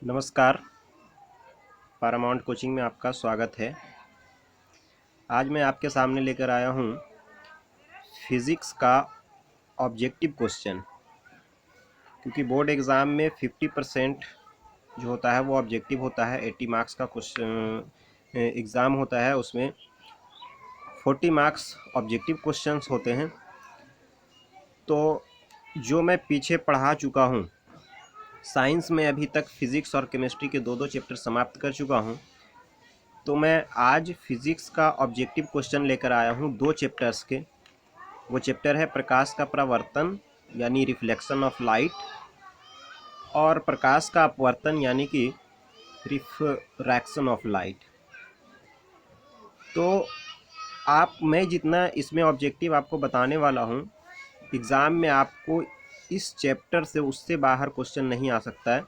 नमस्कार। Paramount coaching में आपका स्वागत है। आज मैं आपके सामने लेकर आया हूँ फिज़िक्स का ऑब्जेक्टिव क्वेश्चन। क्योंकि बोर्ड एग्ज़ाम में 50% जो होता है वो ऑब्जेक्टिव होता है। 80 मार्क्स का क्वेश्चन एग्ज़ाम होता है, उसमें 40 मार्क्स ऑब्जेक्टिव क्वेश्चंस होते हैं। तो जो मैं पीछे पढ़ा चुका हूँ, साइंस में अभी तक फिज़िक्स और केमिस्ट्री के दो चैप्टर समाप्त कर चुका हूँ। तो मैं आज फिज़िक्स का ऑब्जेक्टिव क्वेश्चन लेकर आया हूँ 2 चैप्टर्स के। वो चैप्टर है प्रकाश का परावर्तन यानी रिफ्लेक्शन ऑफ लाइट, और प्रकाश का अपवर्तन यानी कि रिफ्रैक्शन ऑफ लाइट। तो मैं जितना इसमें ऑब्जेक्टिव आपको बताने वाला हूँ, एग्ज़ाम में आपको इस चैप्टर से उससे बाहर क्वेश्चन नहीं आ सकता है।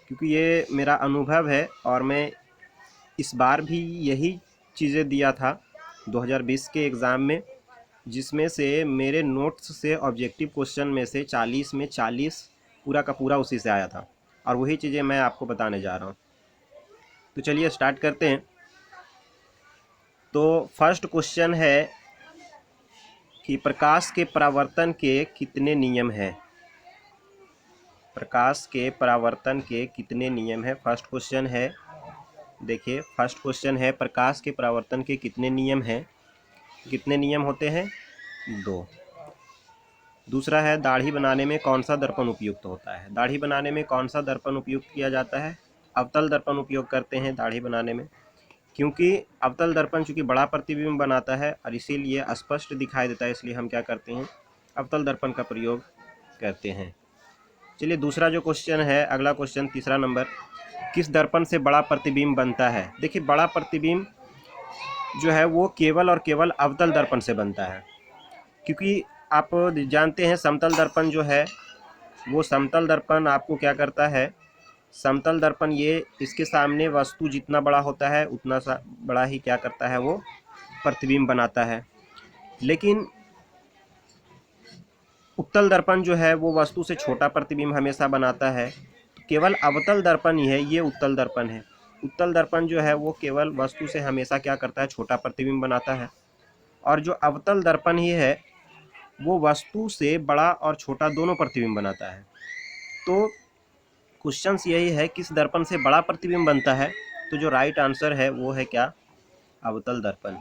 क्योंकि ये मेरा अनुभव है और मैं इस बार भी यही चीज़ें दिया था 2020 के एग्ज़ाम में, जिसमें से मेरे नोट्स से ऑब्जेक्टिव क्वेश्चन में से 40 में 40 पूरा का पूरा उसी से आया था, और वही चीज़ें मैं आपको बताने जा रहा हूँ। तो चलिए स्टार्ट करते हैं। तो फर्स्ट क्वेश्चन है कि प्रकाश के परावर्तन के कितने नियम हैं। प्रकाश के परावर्तन के कितने नियम हैं, फर्स्ट क्वेश्चन है। देखिए, फर्स्ट क्वेश्चन है प्रकाश के परावर्तन के कितने नियम हैं। कितने नियम होते हैं? 2। दूसरा है दाढ़ी बनाने में कौन सा दर्पण उपयुक्त होता है। दाढ़ी बनाने में कौन सा दर्पण उपयुक्त किया जाता है? अवतल दर्पण उपयोग करते हैं दाढ़ी बनाने में, क्योंकि अवतल दर्पण चूंकि बड़ा प्रतिबिंब बनाता है और इसीलिए स्पष्ट दिखाई देता है, इसलिए हम क्या करते हैं, अवतल दर्पण का प्रयोग करते हैं। चलिए दूसरा जो क्वेश्चन है, अगला क्वेश्चन तीसरा नंबर, किस दर्पण से बड़ा प्रतिबिंब बनता है। देखिए, बड़ा प्रतिबिंब जो है वो केवल और केवल अवतल दर्पण से बनता है। क्योंकि आप जानते हैं समतल दर्पण जो है वो, समतल दर्पण आपको क्या करता है, समतल दर्पण ये इसके सामने वस्तु जितना बड़ा होता है उतना सा बड़ा ही क्या करता है, वो प्रतिबिंब बनाता है। लेकिन उत्तल दर्पण जो है वो वस्तु से छोटा प्रतिबिंब हमेशा बनाता है। तो केवल अवतल दर्पण ही है, ये उत्तल दर्पण है। उत्तल दर्पण जो है वो केवल वस्तु से हमेशा क्या करता है, छोटा प्रतिबिंब बनाता है। और जो अवतल दर्पण ही है वो वस्तु से बड़ा और छोटा दोनों प्रतिबिंब बनाता है। तो क्वेश्चन यही है, किस दर्पण से बड़ा प्रतिबिंब बनता है। तो जो राइट आंसर है वो है क्या, अवतल दर्पण।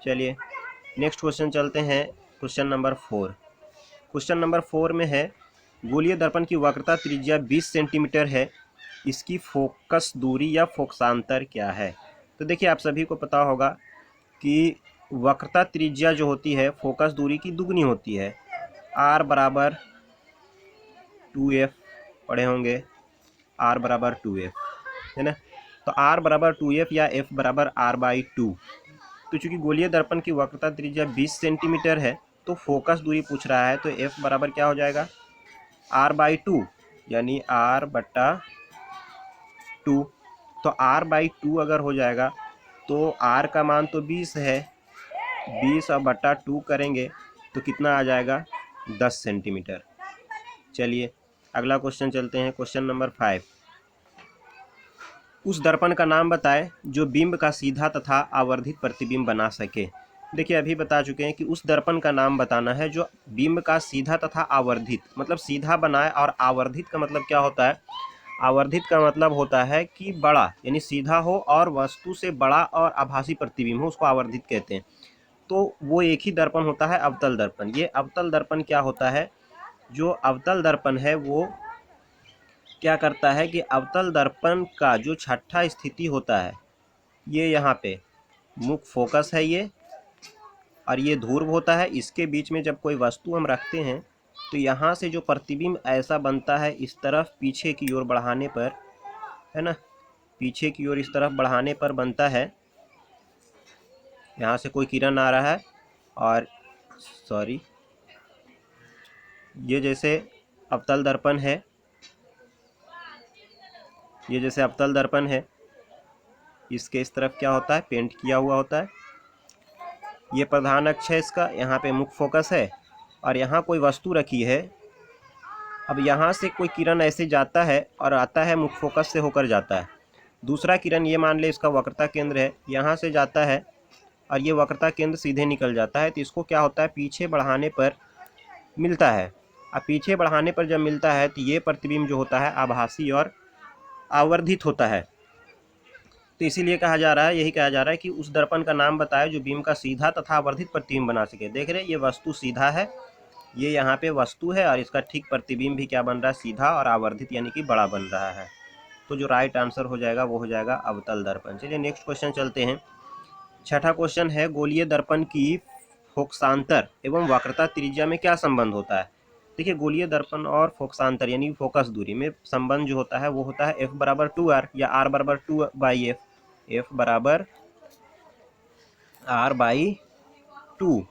चलिए नेक्स्ट क्वेश्चन चलते हैं, क्वेश्चन नंबर 4। क्वेश्चन नंबर 4 में है, गोलीय दर्पण की वक्रता त्रिज्या 20 सेंटीमीटर है, इसकी फोकस दूरी या फोकसांतर क्या है। तो देखिए, आप सभी को पता होगा कि वक्रता त्रिज्या जो होती है फोकस दूरी की दुगनी होती है। r बराबर 2f पढ़े होंगे, r बराबर 2f है ना। तो r बराबर 2f या f बराबर r/2। तो चूंकि गोलीय दर्पण की वक्रता त्रिज्या 20 सेंटीमीटर है तो फोकस दूरी पूछ रहा है, तो f बराबर क्या हो जाएगा, r/2 यानी r/2। तो r/2 अगर हो जाएगा तो r का मान तो 20 है, 20 और बटा 2 करेंगे तो कितना आ जाएगा, 10 सेंटीमीटर। चलिए अगला क्वेश्चन चलते हैं, क्वेश्चन नंबर 5। उस दर्पण का नाम बताएं जो बिंब का सीधा तथा आवर्धित प्रतिबिंब बना सके। देखिए, अभी बता चुके हैं कि उस दर्पण का नाम बताना है जो बिंब का सीधा तथा आवर्धित, मतलब सीधा बनाए, और आवर्धित का मतलब क्या होता है, आवर्धित का मतलब होता है कि बड़ा, यानी सीधा हो और वस्तु से बड़ा और आभासी प्रतिबिंब हो, उसको आवर्धित कहते हैं। तो वो एक ही दर्पण होता है, अवतल दर्पण। ये अवतल दर्पण क्या होता है, जो अवतल दर्पण है वो क्या करता है कि अवतल दर्पण का जो छठा स्थिति होता है, ये यहाँ पे मुख्य फोकस है ये, और ये ध्रुव होता है। इसके बीच में जब कोई वस्तु हम रखते हैं तो यहाँ से जो प्रतिबिंब ऐसा बनता है, इस तरफ पीछे की ओर बढ़ाने पर, है ना, पीछे की ओर इस तरफ बढ़ाने पर बनता है। यहाँ से कोई किरण आ रहा है और सॉरी, ये जैसे अवतल दर्पण है, ये जैसे अवतल दर्पण है, इसके इस तरफ क्या होता है, पेंट किया हुआ होता है। ये प्रधान अक्ष है इसका, यहाँ पे मुख्य फोकस है, और यहाँ कोई वस्तु रखी है, अब यहाँ से कोई किरण ऐसे जाता है और आता है, मुख्य फोकस से होकर जाता है। दूसरा किरण ये मान ले इसका वक्रता केंद्र है, यहाँ से जाता है और ये वक्रता केंद्र सीधे निकल जाता है, तो इसको क्या होता है, पीछे बढ़ाने पर मिलता है। अब पीछे बढ़ाने पर जब मिलता है तो ये प्रतिबिंब जो होता है आभासी और आवर्धित होता है। तो इसीलिए कहा जा रहा है, यही कहा जा रहा है कि उस दर्पण का नाम बताए जो बीम का सीधा तथा आवर्धित प्रतिबिंब बना सके। देख रहे हैं ये वस्तु सीधा है, ये यहाँ पे वस्तु है और इसका ठीक प्रतिबिंब भी क्या बन रहा है, सीधा और आवर्धित यानी कि बड़ा बन रहा है। तो जो राइट आंसर हो जाएगा वो हो जाएगा अवतल दर्पण। चलिए नेक्स्ट क्वेश्चन चलते हैं। छठा क्वेश्चन है, गोलीय दर्पण की फोकसांतर एवं वक्रता त्रिज्या में क्या संबंध होता है। देखिए गोलीय दर्पण और फोकसांतर यानी फोकस दूरी में संबंध जो होता है वो होता है F बराबर 2R या R बराबर 2/F। F बराबर R/2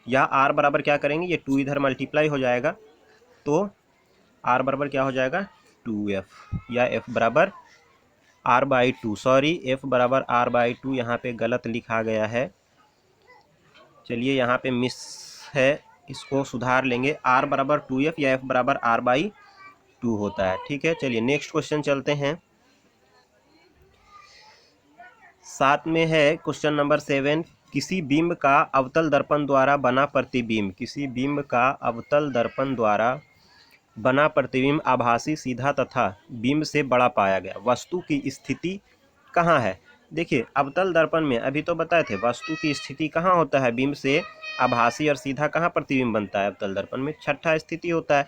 या R बराबर क्या करेंगे, ये 2 इधर मल्टीप्लाई हो जाएगा तो R बराबर क्या हो जाएगा 2F या F बराबर R/2। सॉरी F बराबर R/2 यहाँ पे गलत लिखा गया है, चलिए यहाँ पे मिस है, इसको सुधार लेंगे। R बराबर 2F या F बराबर R/2 होता है। ठीक है, चलिए नेक्स्ट क्वेश्चन चलते हैं। 7 में है क्वेश्चन नंबर 7, किसी बिंब का अवतल दर्पण द्वारा बना प्रतिबिंब, किसी बिंब का अवतल दर्पण द्वारा बना प्रतिबिंब आभासी, सीधा तथा बिंब से बड़ा पाया गया। वस्तु की स्थिति कहाँ है। देखिए अवतल दर्पण में अभी तो बताए थे वस्तु की स्थिति कहाँ होता है, बिंब से आभासी और सीधा कहाँ प्रतिबिंब बनता है, अवतल दर्पण में छठा स्थिति होता है।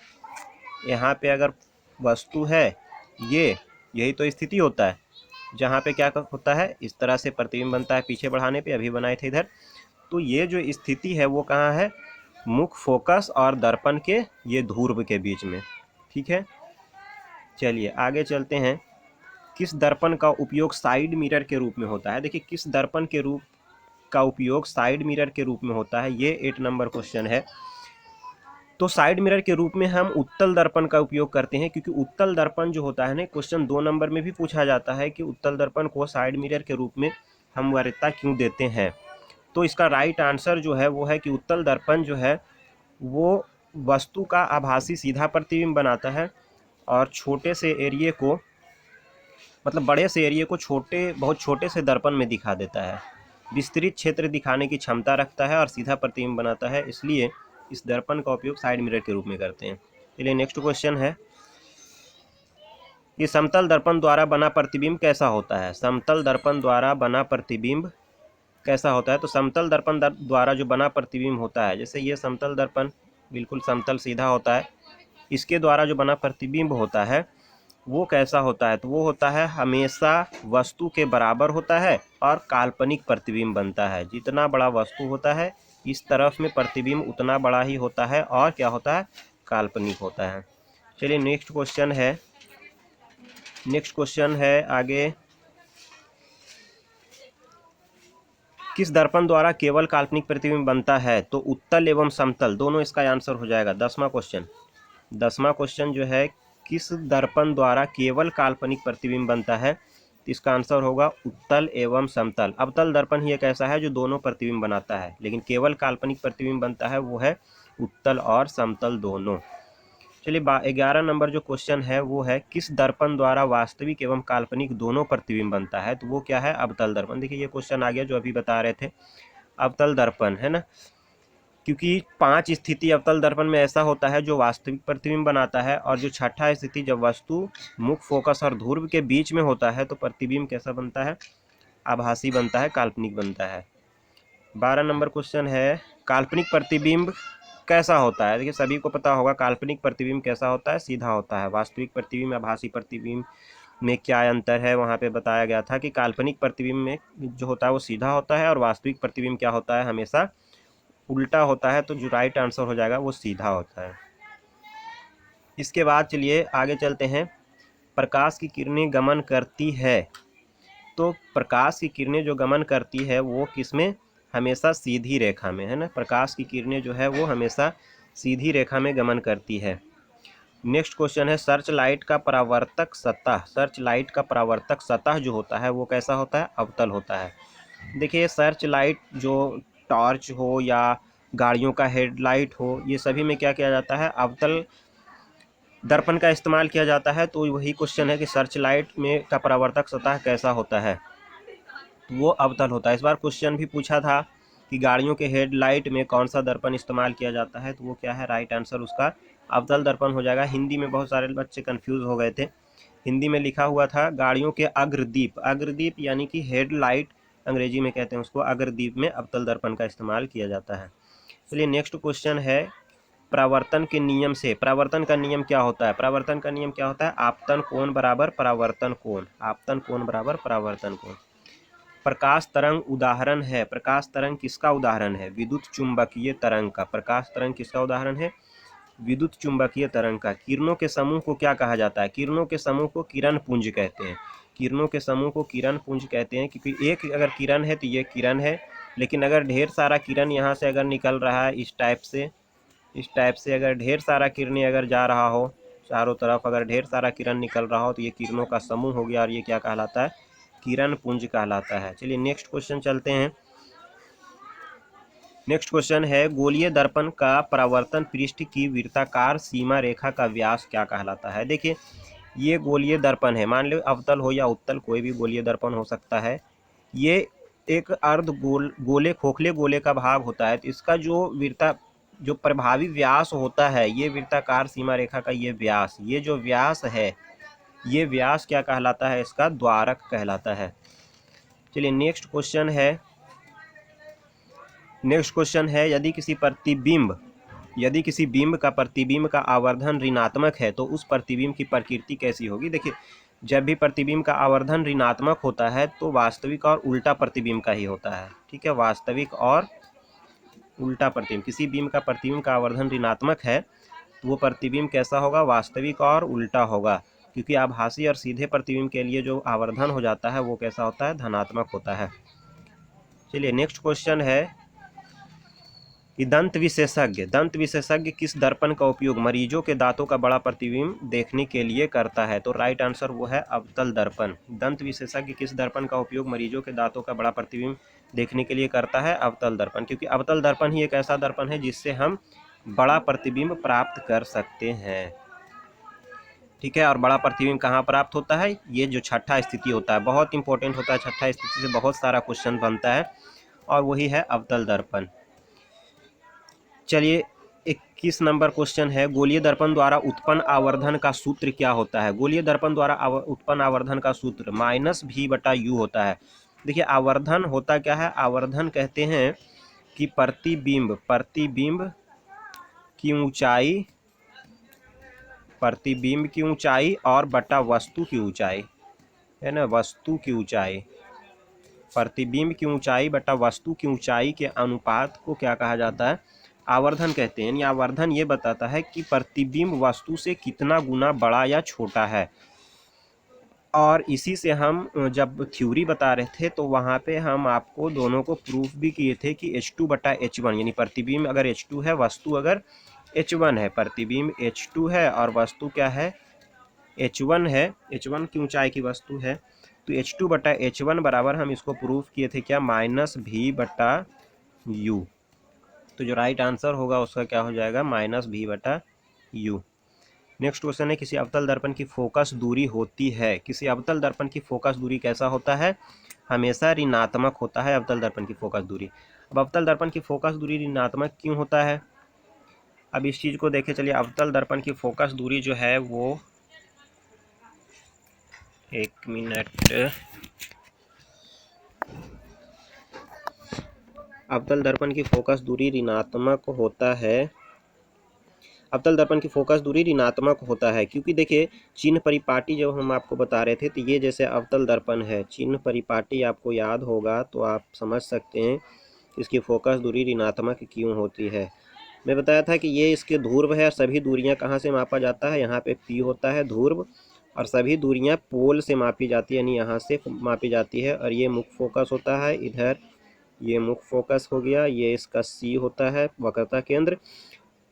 यहाँ पे अगर वस्तु है ये, यही तो स्थिति होता है जहाँ पे क्या होता है, इस तरह से प्रतिबिंब बनता है पीछे बढ़ाने पे, अभी बनाए थे इधर। तो ये जो स्थिति है वो कहाँ है, मुख्य फोकस और दर्पण के ये ध्रुव के बीच में। ठीक है, चलिए आगे चलते हैं। किस दर्पण का उपयोग साइड मिरर के रूप में होता है। देखिए किस दर्पण के रूप का उपयोग साइड मिरर के रूप में होता है, ये 8 नंबर क्वेश्चन है। तो साइड मिरर के रूप में हम उत्तल दर्पण का उपयोग करते हैं, क्योंकि उत्तल दर्पण जो होता है ना, क्वेश्चन 2 नंबर में भी पूछा जाता है कि उत्तल दर्पण को साइड मिरर के रूप में हम वरीयता क्यों देते हैं। तो इसका राइट आंसर जो है वो है कि उत्तल दर्पण जो है वो वस्तु का आभासी सीधा प्रतिबिंब बनाता है और छोटे से एरिया को, मतलब बड़े से एरिया को बहुत छोटे से दर्पण में दिखा देता है, विस्तृत क्षेत्र दिखाने की क्षमता रखता है और सीधा प्रतिबिंब बनाता है, इसलिए इस दर्पण का उपयोग साइड मिरर के रूप में करते हैं। चलिए नेक्स्ट क्वेश्चन है, कि समतल दर्पण द्वारा बना प्रतिबिंब कैसा होता है। समतल दर्पण द्वारा बना प्रतिबिंब कैसा होता है। तो समतल दर्पण द्वारा जो बना प्रतिबिंब होता है, जैसे ये समतल दर्पण बिल्कुल समतल सीधा होता है, इसके द्वारा जो बना प्रतिबिंब होता है वो कैसा होता है, तो वो होता है हमेशा वस्तु के बराबर होता है और काल्पनिक प्रतिबिंब बनता है। जितना बड़ा वस्तु होता है इस तरफ में प्रतिबिंब उतना बड़ा ही होता है और क्या होता है, काल्पनिक होता है। चलिए नेक्स्ट क्वेश्चन है आगे, किस दर्पण द्वारा केवल काल्पनिक प्रतिबिंब बनता है। तो उत्तल एवं समतल दोनों इसका आंसर हो जाएगा। 10वां क्वेश्चन जो है, किस दर्पण द्वारा केवल काल्पनिक प्रतिबिंब बनता है, तो इसका आंसर होगा उत्तल एवं समतल। अवतल दर्पण ही एक ऐसा है जो दोनों प्रतिबिंब बनाता है, लेकिन केवल काल्पनिक प्रतिबिंब बनता है वो है उत्तल और समतल दोनों। चलिए 11 नंबर जो क्वेश्चन है वो है, किस दर्पण द्वारा वास्तविक एवं काल्पनिक दोनों प्रतिबिंब बनता है, तो वो क्या है, अवतल दर्पण। देखिए ये क्वेश्चन आ गया जो अभी बता रहे थे, अवतल दर्पण है ना, क्योंकि 5 स्थिति अवतल दर्पण में ऐसा होता है जो वास्तविक प्रतिबिंब बनाता है, और जो छठा स्थिति जब वस्तु मुख्य फोकस और ध्रुव के बीच में होता है तो प्रतिबिंब कैसा बनता है, आभासी बनता है, काल्पनिक बनता है। 12 नंबर क्वेश्चन है, काल्पनिक प्रतिबिंब कैसा होता है। देखिए सभी को पता होगा काल्पनिक प्रतिबिंब कैसा होता है, सीधा होता है। वास्तविक प्रतिबिंब आभासी प्रतिबिंब में क्या अंतर है, वहाँ पे बताया गया था कि काल्पनिक प्रतिबिंब में जो होता है वो सीधा होता है और वास्तविक प्रतिबिंब क्या होता है, हमेशा उल्टा होता है। तो जो राइट आंसर हो जाएगा वो सीधा होता है। इसके बाद चलिए आगे चलते हैं, प्रकाश की किरणें गमन करती है। तो प्रकाश की किरणें जो गमन करती है वो किसमें, हमेशा सीधी रेखा में, है ना। प्रकाश की किरणें जो है वो हमेशा सीधी रेखा में गमन करती है। नेक्स्ट क्वेश्चन है, सर्च लाइट का परावर्तक सतह जो होता है वो कैसा होता है, अवतल होता है। देखिए सर्च लाइट जो टॉर्च हो या गाड़ियों का हेडलाइट हो, ये सभी में क्या किया जाता है, अवतल दर्पण का इस्तेमाल किया जाता है, तो वही क्वेश्चन है कि सर्च लाइट में का परावर्तक सतह कैसा होता है, तो वो अवतल होता है। इस बार क्वेश्चन भी पूछा था कि गाड़ियों के हेडलाइट में कौन सा दर्पण इस्तेमाल किया जाता है, तो वो क्या है, राइट आंसर उसका अवतल दर्पण हो जाएगा। हिंदी में बहुत सारे बच्चे कंफ्यूज हो गए थे। हिंदी में लिखा हुआ था गाड़ियों के अग्रदीप, अग्रदीप यानी कि हेडलाइट अंग्रेजी में कहते हैं उसको, अग्रदीप में अवतल दर्पण का इस्तेमाल किया जाता है। चलिए नेक्स्ट क्वेश्चन है, परावर्तन के नियम से, परावर्तन का नियम क्या होता है, परावर्तन का नियम क्या होता है, आपतन कोण बराबर परावर्तन कोण, आपतन कोण बराबर परावर्तन कोण। प्रकाश तरंग उदाहरण है, प्रकाश तरंग किसका उदाहरण है, विद्युत चुंबकीय तरंग का। प्रकाश तरंग किसका उदाहरण है, विद्युत चुंबकीय तरंग का। किरणों के समूह को क्या कहा जाता है, किरणों के समूह को किरण पुंज कहते हैं, किरणों के समूह को किरण पुंज कहते हैं, क्योंकि एक अगर किरण है तो ये किरण है, लेकिन अगर ढेर सारा किरण यहाँ से अगर निकल रहा है इस टाइप से, इस टाइप से अगर ढेर सारा किरणें अगर जा रहा हो चारों तरफ, अगर ढेर सारा किरण निकल रहा हो तो ये किरणों का समूह हो गया और ये क्या कहलाता है, किरण पुंज कहलाता है। चलिए नेक्स्ट क्वेश्चन चलते हैं। नेक्स्ट क्वेश्चन है, गोलीय दर्पण का परावर्तन पृष्ठ की वृत्ताकार सीमा रेखा का व्यास क्या कहलाता है। देखिए ये गोलीय दर्पण है, मान लो अवतल हो या उत्तल, कोई भी गोलीय दर्पण हो सकता है। ये एक अर्ध गोले खोखले गोले का भाग होता है, तो इसका जो प्रभावी व्यास होता है, ये वृत्ताकार सीमा रेखा का ये व्यास, ये जो व्यास है, ये व्यास क्या कहलाता है, इसका द्वारक कहलाता है। चलिए नेक्स्ट क्वेश्चन है, नेक्स्ट क्वेश्चन है, यदि किसी बिंब का प्रतिबिंब का आवर्धन ऋणात्मक है तो उस प्रतिबिंब की प्रकृति कैसी होगी। देखिए जब भी प्रतिबिंब का आवर्धन ऋणात्मक होता है तो वास्तविक और उल्टा प्रतिबिंब का ही होता है, ठीक है, वास्तविक और उल्टा प्रतिबिंब। किसी बिंब का प्रतिबिंब का आवर्धन ऋणात्मक है तो वो प्रतिबिंब कैसा होगा, वास्तविक और उल्टा होगा, क्योंकि आभासी और सीधे प्रतिबिंब के लिए जो आवर्धन हो जाता है वो कैसा होता है, धनात्मक होता है। चलिए नेक्स्ट क्वेश्चन है कि दंत विशेषज्ञ किस दर्पण का उपयोग मरीजों के दांतों का बड़ा प्रतिबिंब देखने के लिए करता है, तो राइट आंसर वो है अवतल दर्पण। दंत विशेषज्ञ किस दर्पण का उपयोग मरीजों के दांतों का बड़ा प्रतिबिंब देखने के लिए करता है, अवतल दर्पण, क्योंकि अवतल दर्पण ही एक ऐसा दर्पण है जिससे हम बड़ा प्रतिबिंब प्राप्त कर सकते हैं, ठीक है। और बड़ा प्रतिबिंब कहाँ प्राप्त होता है, ये जो छठा स्थिति होता है, बहुत इंपॉर्टेंट होता है, छठा स्थिति से बहुत सारा क्वेश्चन बनता है और वही है अवतल दर्पण। चलिए 21 नंबर क्वेश्चन है, गोलीय दर्पण द्वारा उत्पन्न आवर्धन का सूत्र क्या होता है। गोलीय दर्पण द्वारा उत्पन्न आवर्धन का सूत्र -v/u होता है। देखिए आवर्धन होता क्या है, आवर्धन कहते हैं कि प्रतिबिंब की ऊंचाई, प्रतिबिंब की ऊंचाई और बटा वस्तु की ऊंचाई, है ना, वस्तु की ऊंचाई, प्रतिबिंब की ऊंचाई बटा वस्तु की ऊंचाई के अनुपात को क्या कहा जाता है, आवर्धन कहते हैं। यानी आवर्धन ये बताता है कि प्रतिबिंब वस्तु से कितना गुना बड़ा या छोटा है। और इसी से हम जब थ्योरी बता रहे थे तो वहाँ पे हम आपको दोनों को प्रूफ भी किए थे कि H2/H1, यानी प्रतिबिंब अगर H2 है, वस्तु अगर H1 है, प्रतिबिंब H2 है और वस्तु क्या है, H1 है, H1 की ऊंचाई की वस्तु है, तो H2/H1 बराबर हम इसको प्रूफ किए थे क्या, -v/u। तो जो राइट आंसर होगा उसका क्या हो जाएगा, -v/u। नेक्स्ट क्वेश्चन है, किसी अवतल दर्पण की फोकस दूरी होती है, किसी अवतल दर्पण की फोकस दूरी कैसा होता है, हमेशा ऋणात्मक होता है अवतल दर्पण की फोकस दूरी। अब अवतल दर्पण की फोकस दूरी ऋणात्मक क्यों होता है, अब इस चीज़ को देखें। चलिए अवतल दर्पण की फोकस दूरी जो है वो, एक मिनट, अवतल दर्पण की फोकस दूरी ऋणात्मक होता है, अवतल दर्पण की फोकस दूरी ऋणात्मक होता है क्योंकि देखिए चिन्ह परिपाटी जब हम आपको बता रहे थे तो ये जैसे अवतल दर्पण है, चिन्ह परिपाटी आपको याद होगा तो आप समझ सकते हैं इसकी फोकस दूरी ऋणात्मक क्यों होती है। मैं बताया था कि ये इसके ध्रुव है, सभी दूरियां कहाँ से मापा जाता है, यहाँ पे P होता है ध्रुव, और सभी दूरियां पोल से मापी जाती है, यानी यहाँ से मापी जाती है। और ये मुख्य फोकस होता है, इधर ये मुख्य फोकस हो गया, ये इसका C होता है वक्रता केंद्र।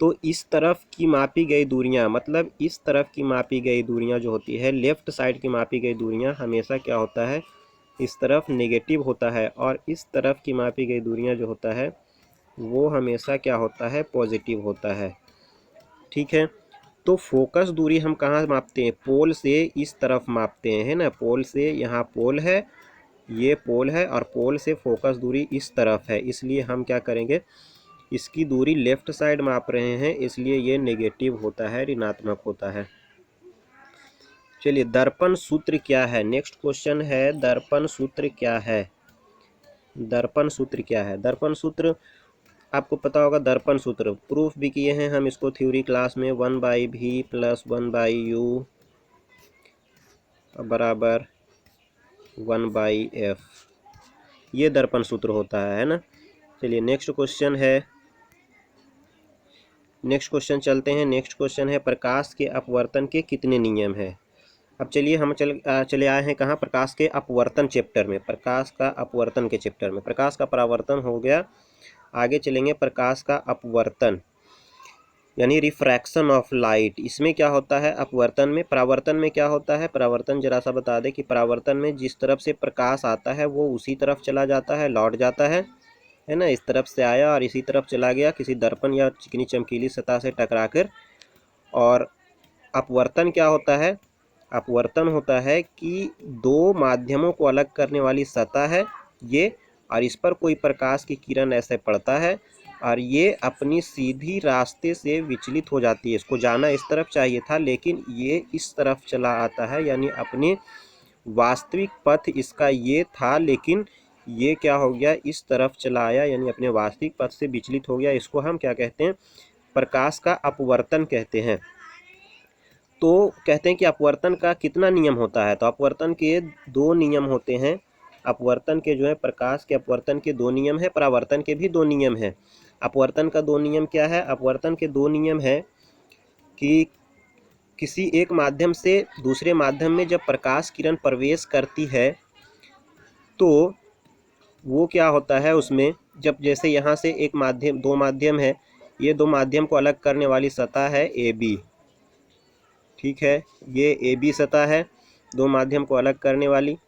तो इस तरफ की मापी गई दूरियां, मतलब इस तरफ की मापी गई दूरियां जो होती है, लेफ्ट साइड की मापी गई दूरियां हमेशा क्या होता है, इस तरफ नेगेटिव होता है, और इस तरफ की मापी गई दूरियां जो होता है वो हमेशा क्या होता है, पॉजिटिव होता है, ठीक है। तो फोकस दूरी हम कहाँ मापते हैं? पोल से इस तरफ मापते हैं, है ना। पोल से, यहाँ पोल है, ये पोल है, और पोल से फोकस दूरी इस तरफ है, इसलिए हम क्या करेंगे, इसकी दूरी लेफ्ट साइड माप रहे हैं, इसलिए ये नेगेटिव होता है, ऋणात्मक होता है। चलिए, दर्पण सूत्र क्या है? नेक्स्ट क्वेश्चन है, दर्पण सूत्र क्या है? दर्पण सूत्र क्या है? दर्पण सूत्र आपको पता होगा। दर्पण सूत्र प्रूफ भी किए हैं हम इसको थ्योरी क्लास में, 1/v + 1/u बराबर 1/f, ये दर्पण सूत्र होता है ना। चलिए नेक्स्ट क्वेश्चन है, नेक्स्ट क्वेश्चन चलते हैं। नेक्स्ट क्वेश्चन है, प्रकाश के अपवर्तन के कितने नियम हैं? अब चलिए हम चले आए हैं कहाँ? प्रकाश के अपवर्तन चैप्टर में, प्रकाश का अपवर्तन के चैप्टर में। प्रकाश का परावर्तन हो गया, आगे चलेंगे प्रकाश का अपवर्तन यानी रिफ्रैक्शन ऑफ लाइट। इसमें क्या होता है अपवर्तन में? परावर्तन में क्या होता है? परावर्तन जरा सा बता दें कि परावर्तन में जिस तरफ से प्रकाश आता है वो उसी तरफ चला जाता है, लौट जाता है ना। इस तरफ से आया और इसी तरफ चला गया किसी दर्पण या चिकनी चमकीली सतह से टकराकर। और अपवर्तन क्या होता है? अपवर्तन होता है कि दो माध्यमों को अलग करने वाली सतह है ये, और इस पर कोई प्रकाश की किरण ऐसे पड़ता है और ये अपनी सीधी रास्ते से विचलित हो जाती है। इसको जाना इस तरफ चाहिए था लेकिन ये इस तरफ चला आता है, यानी अपने वास्तविक पथ इसका ये था लेकिन ये क्या हो गया, इस तरफ चला आया, यानी अपने वास्तविक पथ से विचलित हो गया। इसको हम क्या कहते हैं? प्रकाश का अपवर्तन कहते हैं। तो कहते हैं कि अपवर्तन का कितना नियम होता है? तो अपवर्तन के दो नियम होते हैं। अपवर्तन के जो है, प्रकाश के अपवर्तन के दो नियम है, परावर्तन के भी दो नियम है। अपवर्तन का दो नियम क्या है? अपवर्तन के दो नियम है कि किसी एक माध्यम से दूसरे माध्यम में जब प्रकाश किरण प्रवेश करती है तो वो क्या होता है उसमें, जब जैसे यहाँ से एक माध्यम, दो माध्यम है, ये दो माध्यम को अलग करने वाली सतह है AB, ठीक है, ये AB सतह है दो माध्यम को अलग करने वाली,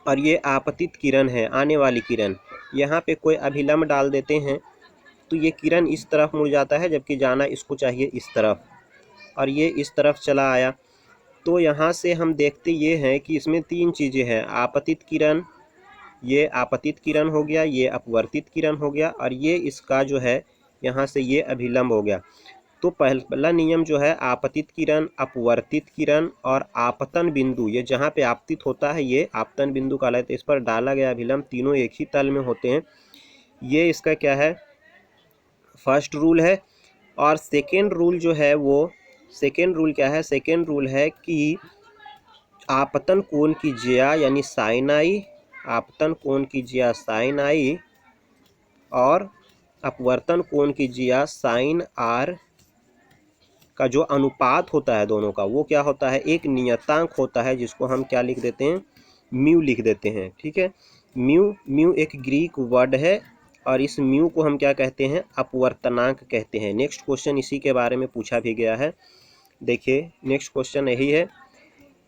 और ये आपतित किरण है, आने वाली किरण। यहाँ पे कोई अभिलंब डाल देते हैं तो ये किरण इस तरफ मुड़ जाता है, जबकि जाना इसको चाहिए इस तरफ, और ये इस तरफ चला आया। तो यहाँ से हम देखते ये हैं कि इसमें तीन चीज़ें हैं, आपतित किरण, ये आपतित किरण हो गया, ये अपवर्तित किरण हो गया, और ये इसका जो है यहाँ से ये अभिलंब हो गया। तो पहला नियम जो है आपतित किरण, अपवर्तित किरण और आपतन बिंदु, ये जहाँ पे आपतित होता है ये आपतन बिंदु कहलाता है। इस पर डाला गया अभिलंब, तीनों एक ही तल में होते हैं। ये इसका क्या है? फर्स्ट रूल है। और सेकेंड रूल जो है वो, सेकेंड रूल क्या है? सेकेंड रूल है कि आपतन कोण की ज्या यानी साइन आई, आपतन कोण की ज्या साइन आई, और अपवर्तन कोण की ज्या साइन आर का जो अनुपात होता है दोनों का, वो क्या होता है? एक नियतांक होता है, जिसको हम क्या लिख देते हैं? म्यू लिख देते हैं, ठीक है। म्यू, म्यू एक ग्रीक वर्ड है और इस म्यू को हम क्या कहते हैं? अपवर्तनांक कहते हैं। नेक्स्ट क्वेश्चन इसी के बारे में पूछा भी गया है। देखिए नेक्स्ट क्वेश्चन यही है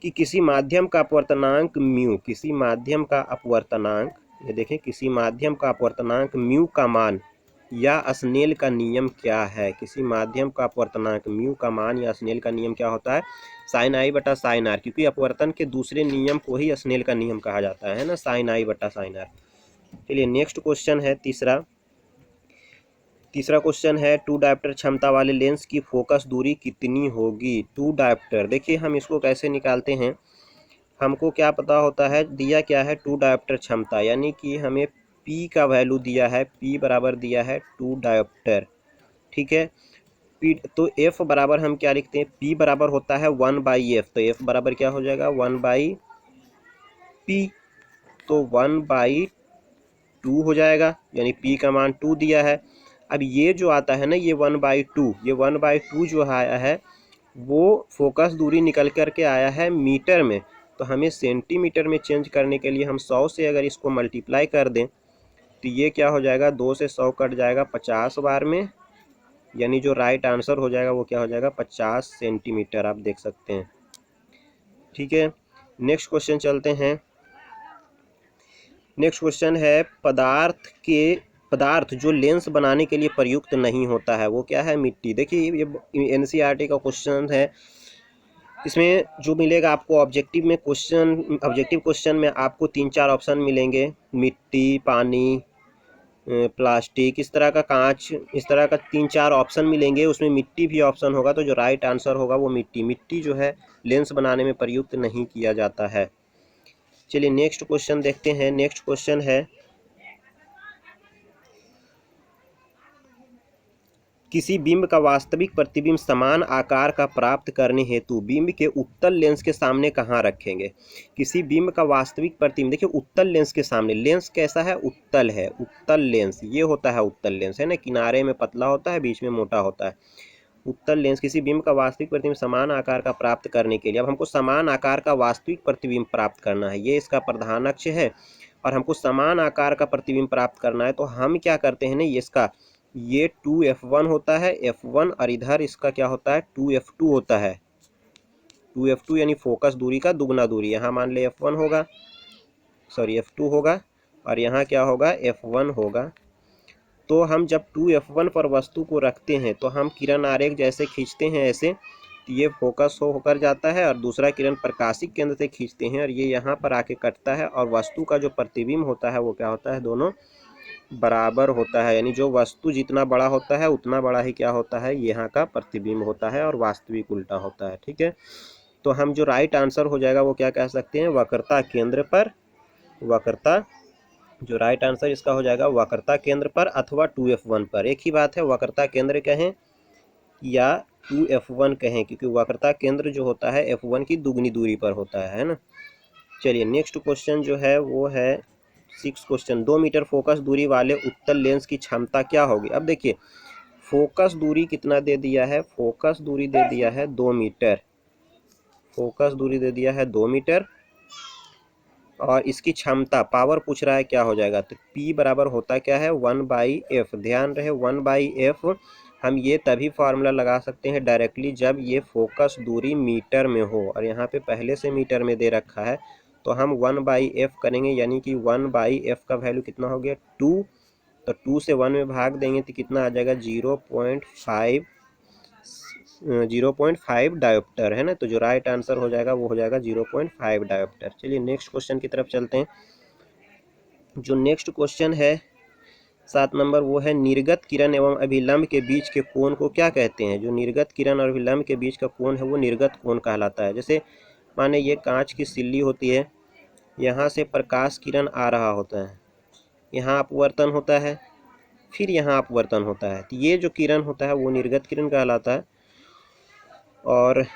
कि किसी माध्यम का अपवर्तनांक म्यू, किसी माध्यम का अपवर्तनांक, ये देखें, किसी माध्यम का अपवर्तनांक म्यू का मान या स्नेल का नियम क्या है? किसी माध्यम का अपवर्तनांक म्यू का मान या स्नेल का नियम क्या होता है? साइन आई बटा साइन आर, क्योंकि अपवर्तन के दूसरे नियम को ही स्नेल का नियम कहा जाता है ना, साइन आई बटा साइन आर। चलिए नेक्स्ट क्वेश्चन है तीसरा क्वेश्चन है, टू डायोप्टर क्षमता वाले लेंस की फोकस दूरी कितनी होगी? टू डायोप्टर, देखिए हम इसको कैसे निकालते हैं, हमको क्या पता होता है, दिया क्या है? टू डायोप्टर क्षमता, यानी कि हमें P का वैल्यू दिया है, P बराबर दिया है टू डायोप्टर, ठीक है। P तो F बराबर हम क्या लिखते हैं? P बराबर होता है 1/f, तो F बराबर क्या हो जाएगा? 1/P, तो 1/2 हो जाएगा, यानी P का मान 2 दिया है। अब ये जो आता है ना, ये 1/2, ये 1/2 जो आया है वो फोकस दूरी निकल कर के आया है मीटर में, तो हमें सेंटीमीटर में चेंज करने के लिए हम 100 से अगर इसको मल्टीप्लाई कर दें तो ये क्या हो जाएगा? 2 से 100 कट जाएगा 50 बार में, यानी जो राइट आंसर हो जाएगा वो क्या हो जाएगा? 50 सेंटीमीटर, आप देख सकते हैं, ठीक है। नेक्स्ट क्वेश्चन चलते हैं। नेक्स्ट क्वेश्चन है, पदार्थ के पदार्थ जो लेंस बनाने के लिए प्रयुक्त नहीं होता है वो क्या है? मिट्टी। देखिए ये एनसीईआरटी का क्वेश्चन है। इसमें जो मिलेगा आपको ऑब्जेक्टिव क्वेश्चन में आपको 3-4 ऑप्शन मिलेंगे, मिट्टी, पानी, प्लास्टिक, इस तरह का, कांच, इस तरह का 3-4 ऑप्शन मिलेंगे। उसमें मिट्टी भी ऑप्शन होगा, तो जो राइट आंसर होगा वो मिट्टी जो है लेंस बनाने में प्रयुक्त नहीं किया जाता है। चलिए नेक्स्ट क्वेश्चन देखते हैं। नेक्स्ट क्वेश्चन है, किसी बिंब का वास्तविक प्रतिबिंब समान आकार का प्राप्त करने हेतु बिंब के उत्तल लेंस के सामने कहाँ रखेंगे? किसी बिंब का वास्तविक प्रतिबिंब, देखिए उत्तल लेंस के सामने, लेंस कैसा है? उत्तल है। उत्तल लेंस ये होता है, उत्तल लेंस है ना, किनारे में पतला होता है, बीच में मोटा होता है। उत्तल लेंस किसी बिंब का वास्तविक प्रतिबिंब समान आकार का प्राप्त करने के लिए, अब हमको समान आकार का वास्तविक प्रतिबिंब प्राप्त करना है, ये इसका प्रधान अक्ष है और हमको समान आकार का प्रतिबिंब प्राप्त करना है। तो हम क्या करते हैं ना, ये 2f1 होता है, f1, और इधर इसका क्या होता है? 2f2 होता है। 2f2 यानी फोकस दूरी का दुगना दूरी। यहाँ मान ले f1 होगा, सॉरी f2 होगा, और यहाँ क्या होगा? f1 होगा। तो हम जब 2f1 पर वस्तु को रखते हैं तो हम किरण आरेख जैसे खींचते हैं ऐसे, तो ये फोकस होकर जाता है, और दूसरा किरण प्रकाशिक केंद्र से खींचते हैं और ये यहाँ पर आके कटता है, और वस्तु का जो प्रतिबिंब होता है वो क्या होता है? दोनों बराबर होता है। यानी जो वस्तु जितना बड़ा होता है उतना बड़ा ही क्या होता है? यहाँ का प्रतिबिंब होता है, और वास्तविक उल्टा होता है। ठीक है, तो हम जो राइट आंसर हो जाएगा वो क्या कह सकते हैं? वक्रता केंद्र पर, वक्रता, जो राइट आंसर इसका हो जाएगा वक्रता केंद्र पर अथवा 2f1 पर। एक ही बात है, वक्रता केंद्र कहें या 2f1 कहें, क्योंकि वक्रता केंद्र जो होता है f1 की दुगनी दूरी पर होता है ना। चलिए नेक्स्ट क्वेश्चन जो है वो है 6 क्वेश्चन, 2 मीटर फोकस दूरी वाले उत्तल लेंस की क्षमता क्या होगी? अब देखिए फोकस दूरी कितना दे दिया है? फोकस दूरी दे दिया है 2 मीटर, फोकस दूरी दे दिया है 2 मीटर, और इसकी क्षमता पावर पूछ रहा है क्या हो जाएगा? तो P बराबर होता क्या है? 1/f। ध्यान रहे 1/f हम ये तभी फार्मूला लगा सकते हैं डायरेक्टली जब ये फोकस दूरी मीटर में हो, और यहाँ पे पहले से मीटर में दे रखा है, तो हम 1/f करेंगे, यानी कि 1/f का वैल्यू कितना हो गया? 2। तो 2 से 1 में भाग देंगे तो कितना आ जाएगा? 0.5 डायोप्टर है ना। तो जो राइट आंसर हो जाएगा वो हो जाएगा 0.5 डायोप्टर। चलिए नेक्स्ट क्वेश्चन की तरफ चलते हैं। जो नेक्स्ट क्वेश्चन है 7 नंबर, वो है निर्गत किरण एवं अभिलंब के बीच के कोण को क्या कहते हैं? जो निर्गत किरण और अभिलंब के बीच का कोण है वो निर्गत कोण कहलाता है। जैसे माने ये कांच की सिल्ली होती है, यहाँ से प्रकाश किरण आ रहा होता है, यहाँ अपवर्तन होता है, फिर यहाँ अपवर्तन होता है, तो ये जो किरण होता है वो निर्गत किरण कहलाता है। और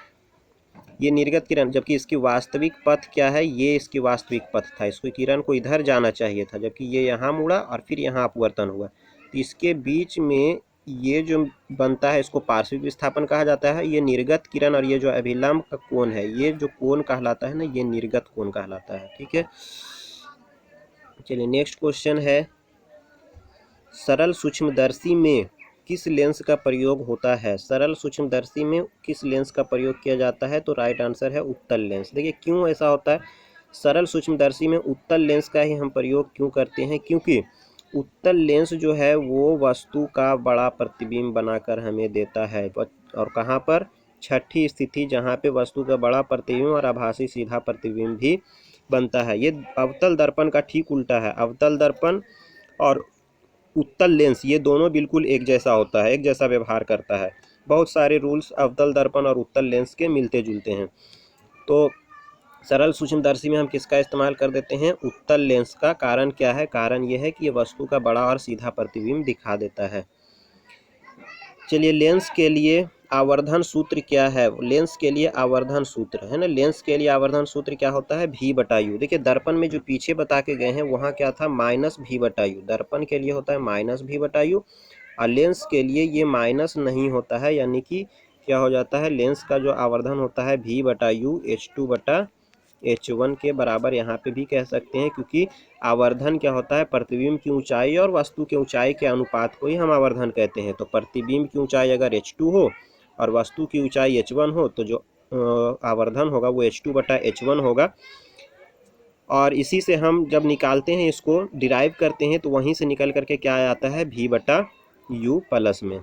ये निर्गत किरण, जबकि इसकी वास्तविक पथ क्या है? ये इसकी वास्तविक पथ था, इसको किरण को इधर जाना चाहिए था, जबकि ये यहाँ मुड़ा और फिर यहाँ अपवर्तन हुआ, तो इसके बीच में ये जो बनता है इसको पार्श्विक विस्थापन कहा जाता है। ये निर्गत किरण और ये जो अभिलंब का कोण है, ये जो कोण कहलाता है ना, ये निर्गत कोण कहलाता है। ठीक है, चलिए नेक्स्ट क्वेश्चन है, सरल सूक्ष्मदर्शी में किस लेंस का प्रयोग होता है? सरल सूक्ष्मदर्शी में किस लेंस का प्रयोग किया जाता है? तो राइट आंसर है उत्तल लेंस। देखिए क्यों ऐसा होता है? सरल सूक्ष्मदर्शी में उत्तल लेंस का ही हम प्रयोग क्यों करते हैं? क्योंकि उत्तल लेंस जो है वो वस्तु का बड़ा प्रतिबिंब बनाकर हमें देता है, और कहाँ पर? छठी स्थिति, जहाँ पे वस्तु का बड़ा प्रतिबिंब और आभासी सीधा प्रतिबिंब भी बनता है। ये अवतल दर्पण का ठीक उल्टा है। अवतल दर्पण और उत्तल लेंस ये दोनों बिल्कुल एक जैसा होता है, एक जैसा व्यवहार करता है। बहुत सारे रूल्स अवतल दर्पण और उत्तल लेंस के मिलते जुलते हैं। तो सरल सूक्ष्मदर्शी में हम किसका इस्तेमाल कर देते हैं? उत्तल लेंस का। कारण क्या है? कारण यह है कि ये वस्तु का बड़ा और सीधा प्रतिबिंब दिखा देता है। चलिए लेंस के लिए आवर्धन सूत्र क्या है? लेंस के लिए आवर्धन सूत्र है ना, लेंस के लिए आवर्धन सूत्र क्या होता है? V/U। देखिए दर्पण में जो पीछे बता के गए हैं वहाँ क्या था? -V/U। दर्पण के लिए होता है -V/U, और लेंस के लिए ये माइनस नहीं होता है, यानी कि क्या हो जाता है? लेंस का जो आवर्धन होता है V/U H2/H1 के बराबर यहाँ पे भी कह सकते हैं, क्योंकि आवर्धन क्या होता है? प्रतिबिंब की ऊंचाई और वस्तु की ऊंचाई के अनुपात को ही हम आवर्धन कहते हैं। तो प्रतिबिंब की ऊंचाई अगर H2 हो और वस्तु की ऊंचाई H1 हो, तो जो आवर्धन होगा वो H2/H1 होगा। और इसी से हम जब निकालते हैं, इसको डिराइव करते हैं, तो वहीं से निकल करके क्या आता है, v बटा यू प्लस में।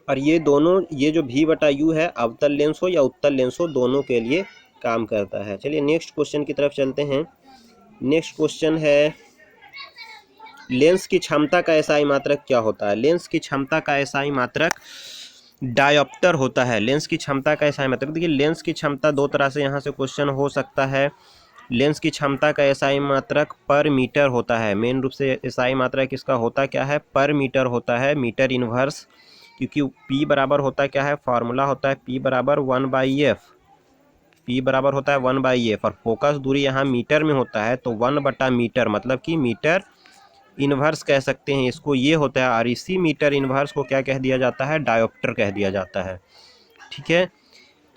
और ये दोनों, ये जो v बटा यू है, अवतल लेंस हो या उत्तल लेंस हो, दोनों के लिए काम करता है। चलिए नेक्स्ट क्वेश्चन की तरफ चलते हैं। नेक्स्ट क्वेश्चन है, लेंस की क्षमता का एसआई मात्रक क्या होता है? लेंस की क्षमता का एसआई मात्रक डायोप्टर होता है। लेंस की क्षमता का एसआई मात्रक, देखिए लेंस की क्षमता दो तरह से यहाँ से क्वेश्चन हो सकता है। लेंस की क्षमता का एसआई मात्रक पर मीटर होता है। मेन रूप से एसआई मात्रक इसका होता क्या है, पर मीटर होता है, मीटर इनवर्स। क्योंकि P बराबर होता क्या है, फार्मूला होता है P बराबर 1/f। P बराबर होता है 1/f, और फोकस दूरी यहाँ मीटर में होता है, तो 1/मीटर, मतलब कि मीटर इनवर्स कह सकते हैं इसको, ये होता है। और इसी मीटर इनवर्स को क्या कह दिया जाता है, डायोप्टर कह दिया जाता है। ठीक है,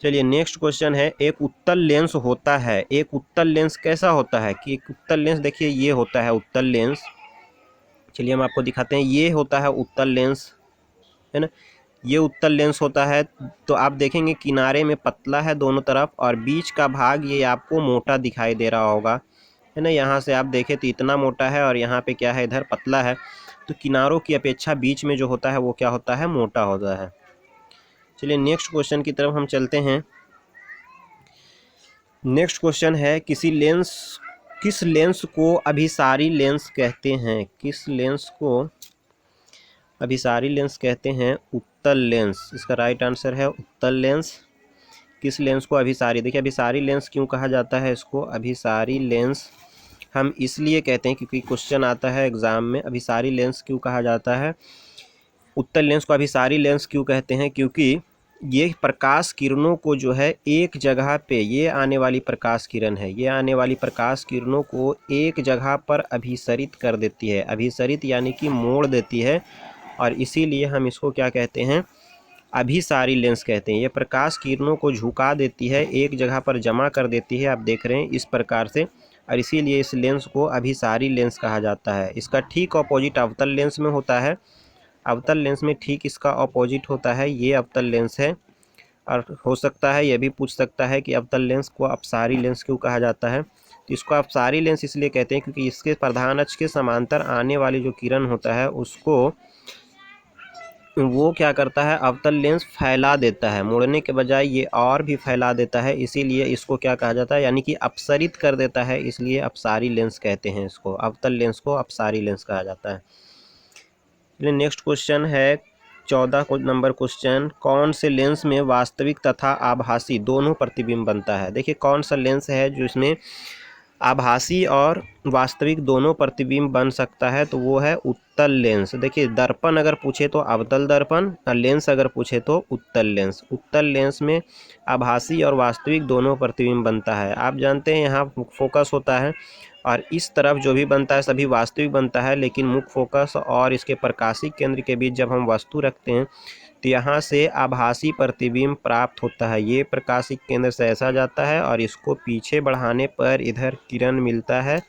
चलिए नेक्स्ट क्वेश्चन है, एक उत्तल लेंस होता है। एक उत्तल लेंस कैसा होता है कि एक उत्तल लेंस, देखिए ये होता है उत्तल लेंस। चलिए हम आपको दिखाते हैं, ये होता है उत्तल लेंस, है ना। ये उत्तल लेंस होता है, तो आप देखेंगे किनारे में पतला है दोनों तरफ, और बीच का भाग ये आपको मोटा दिखाई दे रहा होगा, है ना। यहाँ से आप देखें तो इतना मोटा है, और यहाँ पे क्या है, इधर पतला है। तो किनारों की अपेक्षा बीच में जो होता है वो क्या होता है, मोटा होता है। चलिए नेक्स्ट क्वेश्चन की तरफ हम चलते हैं। नेक्स्ट क्वेश्चन है, किस लेंस को अभिसारी लेंस कहते हैं? किस लेंस को अभिसारी लेंस कहते हैं? उत्तल लेंस, इसका राइट आंसर है उत्तल लेंस। किस लेंस को अभिसारी, देखिए अभिसारी लेंस क्यों कहा जाता है इसको? अभिसारी लेंस हम इसलिए कहते हैं क्योंकि क्वेश्चन आता है एग्जाम में, अभिसारी लेंस क्यों कहा जाता है, उत्तल लेंस को अभिसारी लेंस क्यों कहते हैं? क्योंकि ये प्रकाश किरणों को जो है एक जगह पे, ये आने वाली प्रकाश किरण है, ये आने वाली प्रकाश किरणों को एक जगह पर अभिसरित कर देती है। अभिसरित यानी कि मोड़ देती है, और इसीलिए हम इसको क्या कहते हैं, अभिसारी लेंस कहते हैं। ये प्रकाश किरणों को झुका देती है, एक जगह पर जमा कर देती है, आप देख रहे हैं इस प्रकार से, और इसीलिए इस लेंस को अभिसारी लेंस कहा जाता है। इसका ठीक ऑपोजिट अवतल लेंस में होता है। अवतल लेंस में ठीक इसका ऑपोजिट होता है, ये अवतल लेंस है। और हो सकता है ये भी पूछ सकता है कि अवतल लेंस को अपसारी लेंस क्यों कहा जाता है? तो इसको अपसारी लेंस इसलिए कहते हैं क्योंकि इसके प्रधान अक्ष के समांतर आने वाली जो किरण होता है उसको वो क्या करता है, अवतल लेंस फैला देता है, मुड़ने के बजाय ये और भी फैला देता है, इसीलिए इसको क्या कहा जाता है, यानी कि अपसरित कर देता है, इसलिए अपसारी लेंस कहते हैं इसको। अवतल लेंस को अपसारी लेंस कहा जाता है। नेक्स्ट क्वेश्चन है 14 नंबर क्वेश्चन, कौन से लेंस में वास्तविक तथा आभासी दोनों प्रतिबिंब बनता है? देखिए कौन सा लेंस है जो इसमें आभासी और वास्तविक दोनों प्रतिबिंब बन सकता है? तो वो है उत्तल लेंस। देखिए दर्पण अगर पूछे तो अवतल दर्पण, और लेंस अगर पूछे तो उत्तल लेंस। उत्तल लेंस में आभासी और वास्तविक दोनों प्रतिबिंब बनता है। आप जानते हैं यहाँ फोकस होता है, और इस तरफ जो भी बनता है सभी वास्तविक बनता है, लेकिन मुख्य फोकस और इसके प्रकाशीय केंद्र के बीच जब हम वस्तु रखते हैं तो यहाँ से आभासी प्रतिबिंब प्राप्त होता है। ये प्रकाशिक केंद्र से ऐसा जाता है, और इसको पीछे बढ़ाने पर इधर किरण मिलता है।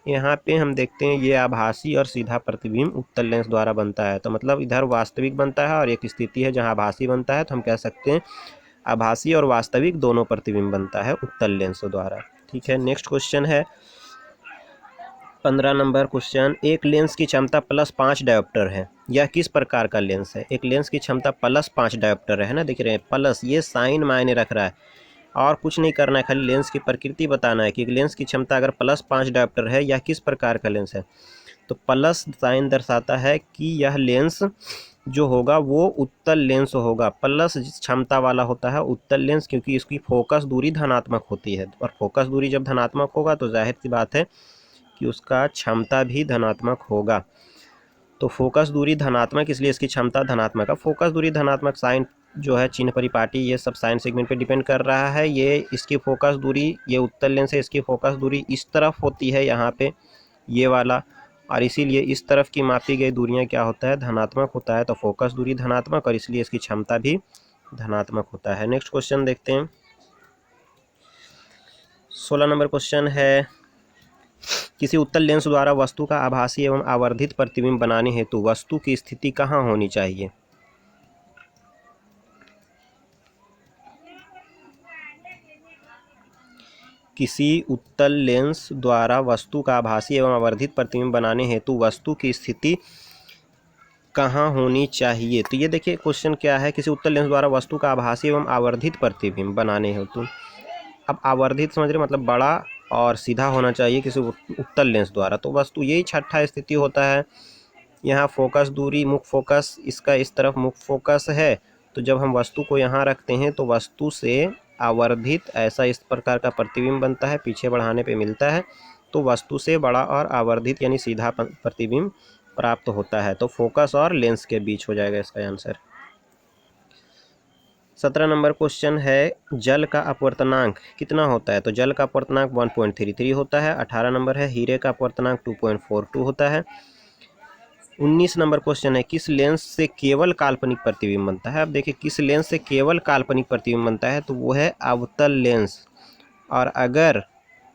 यहाँ पे हम देखते हैं ये आभासी और सीधा प्रतिबिंब उत्तल लेंस द्वारा बनता है। तो मतलब इधर वास्तविक बनता है और एक स्थिति है जहाँ आभासी बनता है, तो हम कह सकते हैं आभासी और वास्तविक दोनों प्रतिबिंब बनता है उत्तल लेंस द्वारा। ठीक है, नेक्स्ट क्वेश्चन है 15 नंबर क्वेश्चन, एक लेंस की क्षमता +5 डायोप्टर है, यह किस प्रकार का लेंस है? एक लेंस की क्षमता +5 डायोप्टर है ना, देख रहे हैं प्लस, ये साइन मायने रख रहा है, और कुछ नहीं करना है, खाली लेंस की प्रकृति बताना है कि लेंस की क्षमता अगर +5 डायोप्टर है, यह किस प्रकार का लेंस है? तो प्लस साइन दर्शाता है कि यह लेंस जो होगा वो उत्तल लेंस होगा। प्लस क्षमता वाला होता है उत्तल लेंस, क्योंकि इसकी फोकस दूरी धनात्मक होती है, और फोकस दूरी जब धनात्मक होगा तो जाहिर सी बात है कि उसका क्षमता भी धनात्मक होगा। तो फोकस दूरी धनात्मक, इसलिए इसकी क्षमता धनात्मक है। फोकस दूरी धनात्मक, साइन जो है, चिन्ह परिपाटी, ये सब साइन सेगमेंट पे डिपेंड कर रहा है। ये इसकी फोकस दूरी, ये उत्तल लेंस है, इसकी फोकस दूरी इस तरफ होती है यहाँ पे, ये वाला, और इसीलिए इस तरफ की मापी गई दूरियां क्या होता है, धनात्मक होता है। तो फोकस दूरी धनात्मक, और इसलिए इसकी क्षमता भी धनात्मक होता है। नेक्स्ट क्वेश्चन देखते हैं, 16 नंबर क्वेश्चन है, किसी उत्तल लेंस द्वारा वस्तु का आभासी एवं आवर्धित प्रतिबिंब बनाने हेतु वस्तु की स्थिति कहाँ होनी चाहिए? किसी उत्तल लेंस द्वारा वस्तु का आभासी एवं आवर्धित प्रतिबिंब बनाने हेतु वस्तु की स्थिति कहाँ होनी चाहिए। तो ये देखिए क्वेश्चन क्या है, किसी उत्तल लेंस द्वारा वस्तु का आभासी एवं आवर्धित प्रतिबिंब बनाने हेतु। अब आवर्धित समझ रहे, मतलब बड़ा और सीधा होना चाहिए किसी उत्तल लेंस द्वारा। तो वस्तु यही छठा स्थिति होता है। यहाँ फोकस दूरी, मुख्य फोकस, इसका इस तरफ मुख्य फोकस है। तो जब हम वस्तु को यहाँ रखते हैं तो वस्तु से आवर्धित ऐसा इस प्रकार का प्रतिबिंब बनता है, पीछे बढ़ाने पे मिलता है। तो वस्तु से बड़ा और आवर्धित यानी सीधा प्रतिबिंब प्राप्त होता है। तो फोकस और लेंस के बीच हो जाएगा इसका आंसर। 17 नंबर क्वेश्चन है, जल का अपवर्तनांक कितना होता है। तो जल का अपवर्तनांक 1.33 होता है। 18 नंबर है, हीरे का अपवर्तनांक 2.42 होता है। 19 नंबर क्वेश्चन है, किस लेंस से केवल काल्पनिक प्रतिबिंब बनता है। अब देखिए किस लेंस से केवल काल्पनिक प्रतिबिंब बनता है, तो वो है अवतल लेंस। और अगर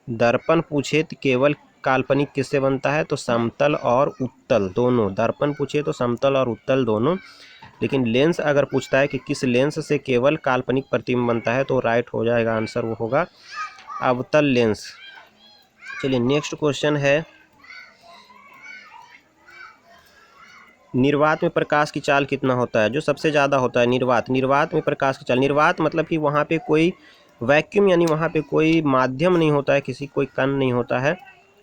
दर्पण पूछे तो केवल काल्पनिक किससे बनता है, तो समतल और उत्तल दोनों। दर्पण पूछे तो समतल और उत्तल दोनों, लेकिन लेंस अगर पूछता है कि किस लेंस से केवल काल्पनिक प्रतिबिंब बनता है, तो राइट हो जाएगा आंसर, वो होगा अवतल लेंस। चलिए नेक्स्ट क्वेश्चन है, निर्वात में प्रकाश की चाल कितना होता है। जो सबसे ज़्यादा होता है निर्वात में प्रकाश की चाल। निर्वात मतलब कि वहाँ पे कोई वैक्यूम यानी वहाँ पे कोई माध्यम नहीं होता है, कोई कण नहीं होता है,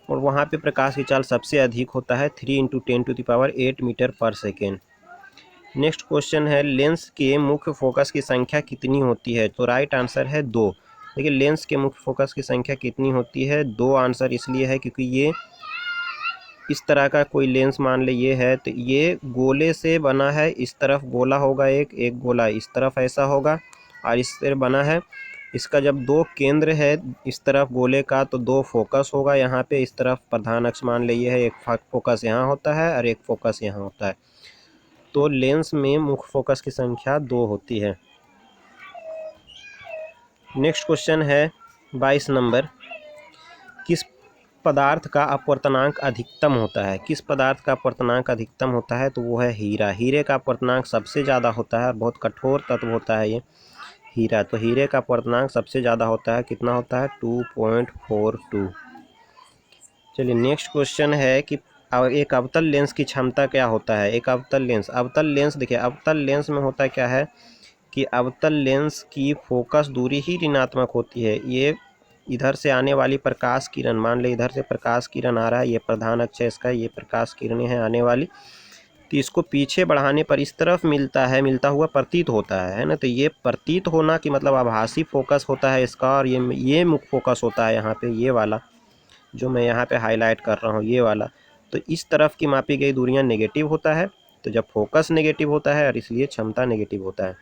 और वहाँ पे प्रकाश की चाल सबसे अधिक होता है 3 × 10⁸ मीटर पर सेकेंड। नेक्स्ट क्वेश्चन है, लेंस के मुख्य फोकस की संख्या कितनी होती है। तो राइट आंसर है 2। देखिए लेंस के मुख्य फोकस की संख्या कितनी होती है, 2। आंसर इसलिए है क्योंकि ये इस तरह का कोई लेंस मान ले ये है, तो ये गोले से बना है। इस तरफ गोला होगा, एक गोला इस तरफ ऐसा होगा, और इससे बना है। इसका जब 2 केंद्र है इस तरफ गोले का, तो 2 फोकस होगा यहाँ पे। इस तरफ प्रधान अक्ष मान ले ये है, एक फोकस यहाँ होता है और एक फोकस यहाँ होता है। तो लेंस में मुख्य फोकस की संख्या 2 होती है। नेक्स्ट क्वेश्चन है 22 नंबर, किस पदार्थ का अपवर्तनांक अधिकतम होता है। किस पदार्थ का अपवर्तनांक अधिकतम होता है, तो वो है हीरा। हीरे का अपवर्तनांक सबसे ज़्यादा होता है और बहुत कठोर तत्व होता है ये हीरा। तो हीरे का अपवर्तनांक सबसे ज़्यादा होता है, कितना होता है 2.42। चलिए नेक्स्ट क्वेश्चन है कि एक अवतल लेंस की क्षमता क्या होता है। एक अवतल लेंस देखिए, अवतल लेंस में होता क्या है कि अवतल लेंस की फोकस दूरी ही ऋणात्मक होती है। ये इधर से आने वाली प्रकाश किरण, मान ले इधर से प्रकाश किरण आ रहा है, ये प्रधान अक्ष है इसका, ये प्रकाश किरणें हैं आने वाली, तो इसको पीछे बढ़ाने पर इस तरफ मिलता हुआ प्रतीत होता है ना। तो ये प्रतीत होना कि मतलब आभासी फोकस होता है इसका, और ये मुख्य फोकस होता है यहाँ पे, ये वाला जो मैं यहाँ पे हाईलाइट कर रहा हूँ, ये वाला। तो इस तरफ की मापी गई दूरियाँ नेगेटिव होता है। तो जब फोकस नेगेटिव होता है और इसलिए क्षमता नेगेटिव होता है।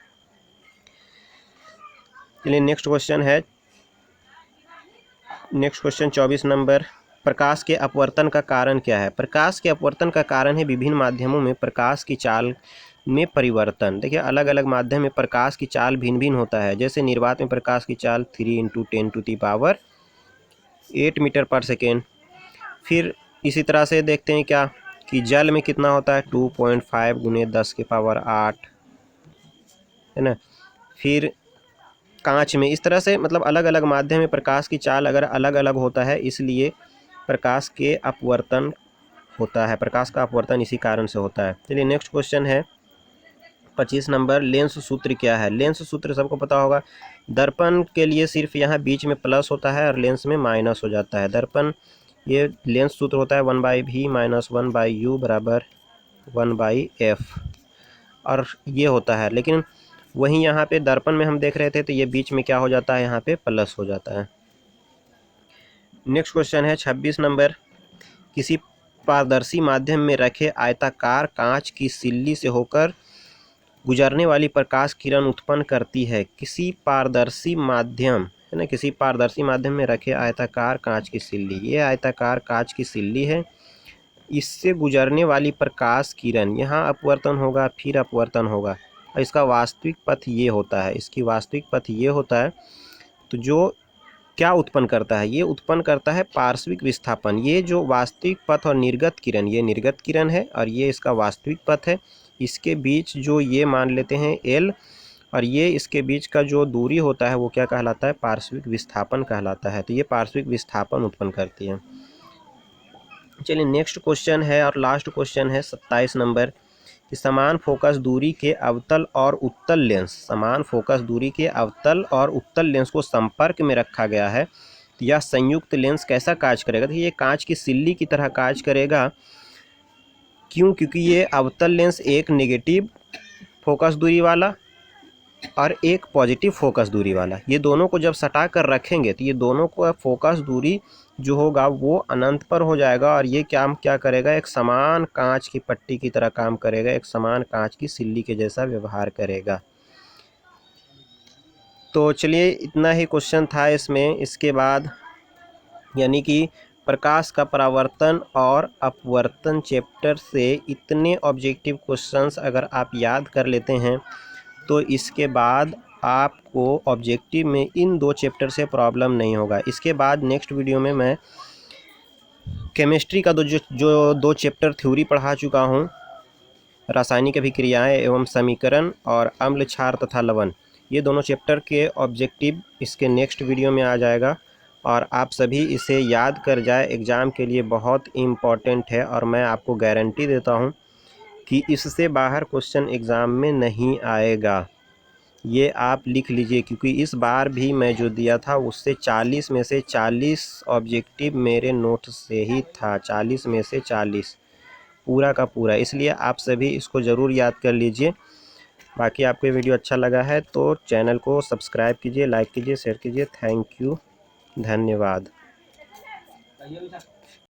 चलिए नेक्स्ट क्वेश्चन 24 नंबर, प्रकाश के अपवर्तन का कारण क्या है। प्रकाश के अपवर्तन का कारण है विभिन्न माध्यमों में प्रकाश की चाल में परिवर्तन। देखिए अलग अलग माध्यम में प्रकाश की चाल भिन्न भिन्न होता है। जैसे निर्वात में प्रकाश की चाल 3 × 10⁸ मीटर पर सेकेंड। फिर इसी तरह से देखते हैं क्या कि जल में कितना होता है 2.5 × 10⁸ है ना। फिर कांच में इस तरह से, मतलब अलग अलग माध्यम में प्रकाश की चाल अगर अलग अलग होता है, इसलिए प्रकाश के अपवर्तन होता है। प्रकाश का अपवर्तन इसी कारण से होता है। चलिए नेक्स्ट क्वेश्चन है 25 नंबर, लेंस सूत्र क्या है। लेंस सूत्र सबको पता होगा, दर्पण के लिए सिर्फ यहाँ बीच में प्लस होता है और लेंस में माइनस हो जाता है। दर्पण ये लेंस सूत्र होता है 1/v - 1/u = 1/f, और ये होता है। लेकिन वहीं यहाँ पे दर्पण में हम देख रहे थे तो ये बीच में क्या हो जाता है, यहाँ पे प्लस हो जाता है। नेक्स्ट क्वेश्चन है 26 नंबर, किसी पारदर्शी माध्यम में रखे आयताकार कांच की सिल्ली से होकर गुजरने वाली प्रकाश किरण उत्पन्न करती है। किसी पारदर्शी माध्यम है ना, किसी पारदर्शी माध्यम में रखे आयताकार कांच की सिल्ली, ये आयताकार कांच की सिल्ली है, इससे गुजरने वाली प्रकाश किरण, यहाँ अपवर्तन होगा फिर अपवर्तन होगा, और इसका वास्तविक पथ ये होता है। इसकी वास्तविक पथ ये होता है। तो जो क्या उत्पन्न करता है, ये उत्पन्न करता है पार्श्विक विस्थापन। ये जो वास्तविक पथ और निर्गत किरण, ये निर्गत किरण है और ये इसका वास्तविक पथ है। इसके बीच जो ये मान लेते हैं L, और ये इसके बीच का जो दूरी होता है वो क्या कहलाता है, पार्श्विक विस्थापन कहलाता है। तो ये पार्श्विक विस्थापन उत्पन्न करती है। चलिए नेक्स्ट क्वेश्चन है और लास्ट क्वेश्चन है 27 नंबर कि समान फोकस दूरी के अवतल और उत्तल लेंस, समान फोकस दूरी के अवतल और उत्तल लेंस को संपर्क में रखा गया है, तो यह संयुक्त लेंस कैसा कार्य करेगा। तो ये कांच की सिल्ली की तरह कार्य करेगा। क्यों? क्योंकि ये अवतल लेंस एक नेगेटिव फोकस दूरी वाला और एक पॉजिटिव फोकस दूरी वाला, ये दोनों को जब सटा कर रखेंगे तो ये दोनों को फोकस दूरी जो होगा वो अनंत पर हो जाएगा और ये क्या करेगा, एक समान कांच की पट्टी की तरह काम करेगा, एक समान कांच की सिल्ली के जैसा व्यवहार करेगा। तो चलिए इतना ही क्वेश्चन था इसमें। इसके बाद यानी कि प्रकाश का परावर्तन और अपवर्तन चैप्टर से इतने ऑब्जेक्टिव क्वेश्चंस अगर आप याद कर लेते हैं तो इसके बाद आपको ऑब्जेक्टिव में इन 2 चैप्टर से प्रॉब्लम नहीं होगा। इसके बाद नेक्स्ट वीडियो में मैं केमिस्ट्री का जो 2 चैप्टर थ्योरी पढ़ा चुका हूँ, रासायनिक अभिक्रियाएं एवं समीकरण और अम्ल क्षार तथा लवण, ये दोनों चैप्टर के ऑब्जेक्टिव इसके नेक्स्ट वीडियो में आ जाएगा और आप सभी इसे याद कर जाए, एग्ज़ाम के लिए बहुत इम्पॉर्टेंट है। और मैं आपको गारंटी देता हूँ कि इससे बाहर क्वेश्चन एग्ज़ाम में नहीं आएगा, ये आप लिख लीजिए। क्योंकि इस बार भी मैं जो दिया था उससे 40 में से 40 ऑब्जेक्टिव मेरे नोट से ही था, 40 में से 40 पूरा का पूरा। इसलिए आप सभी इसको ज़रूर याद कर लीजिए। बाकी आपको ये वीडियो अच्छा लगा है तो चैनल को सब्सक्राइब कीजिए, लाइक कीजिए, शेयर कीजिए। थैंक यू, धन्यवाद।